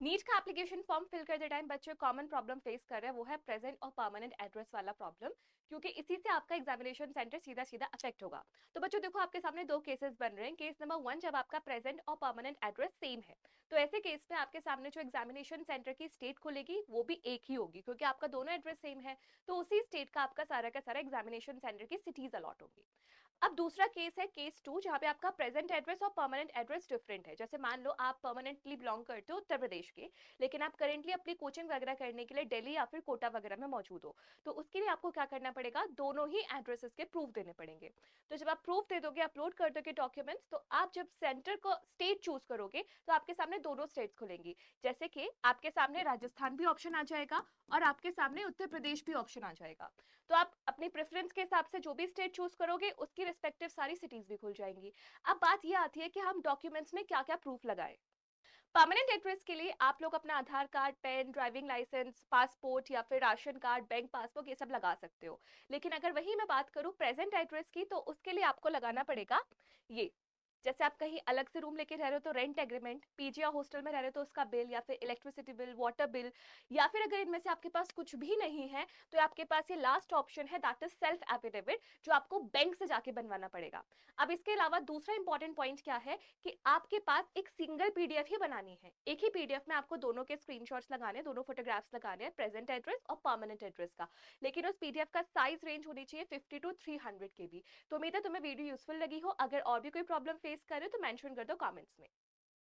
NEET का application form fill करते time बच्चे कॉमन प्रॉब्लम फेस कर रहे हैं, वो है प्रेजेंट और परमानेंट एड्रेस वाला प्रॉब्लम। क्योंकि इसी से आपका एग्जामिनेशन सेंटर सीधा सीधा अफेक्ट होगा। तो बच्चों देखो, आपके सामने दो केसेस बन रहे हैं। केस नंबर वन, जब आपका प्रेजेंट और परमानेंट एड्रेस सेम है, तो ऐसे केस में आपके सामने जो एग्जामिनेशन सेंटर की स्टेट खुलेगी वो भी एक ही होगी, क्योंकि आपका दोनों एड्रेस सेम है। तो उसी स्टेट का सारा एग्जामिनेशन सेंटर की सिटीज अलॉट होंगी। अब दूसरा केस है केस टू, जहां पे आपका प्रेजेंट एड्रेस और परमानेंट एड्रेस डिफरेंट है। जैसे मान लो आप परमानेंटली बिलोंग करते हो उत्तर प्रदेश के, लेकिन आप करेंटली अपनी कोचिंग वगैरह करने के लिए दिल्ली या फिर कोटा वगैरह में मौजूद हो। तो उसके लिए आपको क्या करना पड़ेगा, दोनों ही एड्रेसेस के प्रूफ देने पड़ेंगे। तो जब आप प्रूफ दे दोगे, अपलोड कर दोगे डॉक्यूमेंट्स, तो आप जब सेंटर को स्टेट चूज करोगे तो आपके सामने दोनों स्टेट्स खुलेंगी। जैसे कि आपके सामने राजस्थान भी ऑप्शन आ जाएगा और आपके सामने उत्तर प्रदेश भी ऑप्शन आ जाएगा। तो आप अपनी प्रेफरेंस के हिसाब से जो भी स्टेट चूज करोगे उसकी रिस्पेक्टिव सारी सिटीज भी खुल जाएंगी। अब बात यह आती है कि हम डॉक्यूमेंट्स में क्या क्या प्रूफ लगाएं। परमानेंट एड्रेस के लिए आप लोग अपना Aadhaar card, pen, driving licence, passport या फिर राशन कार्ड, बैंक पासबुक, ये सब लगा सकते हो। लेकिन अगर वही मैं बात करूं प्रेजेंट एड्रेस की, तो उसके लिए आपको लगाना पड़ेगा ये। जैसे आप कहीं अलग से रूम लेके रह रहे हो तो रेंट एग्रीमेंट, पीजी या हॉस्टल में रह रहे हो तो उसका बिल, या फिर इलेक्ट्रिसिटी बिल, वाटर बिल, या फिर अगर इनमें से आपके पास कुछ भी नहीं है तो आपके पास ये लास्ट ऑप्शन है, दैट इज सेल्फ एफिडेविट, जो आपको बैंक से जाके बनवाना पड़ेगा। अब इसके अलावा दूसरा इंपॉर्टेंट पॉइंट क्या है कि आपके पास एक सिंगल पीडीएफ ही बनानी है। एक ही पीडीएफ में आपको दोनों के स्क्रीनशॉट्स लगाने हैं, दोनों फोटोग्राफ्स लगाने हैं, प्रेजेंट एड्रेस और परमानेंट एड्रेस का। लेकिन उस पीडीएफ का साइज रेंज होनी चाहिए 50 to 300 KB। तो उम्मीद है तुम्हें वीडियो यूजफुल लगी हो। अगर और भी कोई प्रॉब्लम फेस करे तो मेंशन कर दो कमेंट्स में।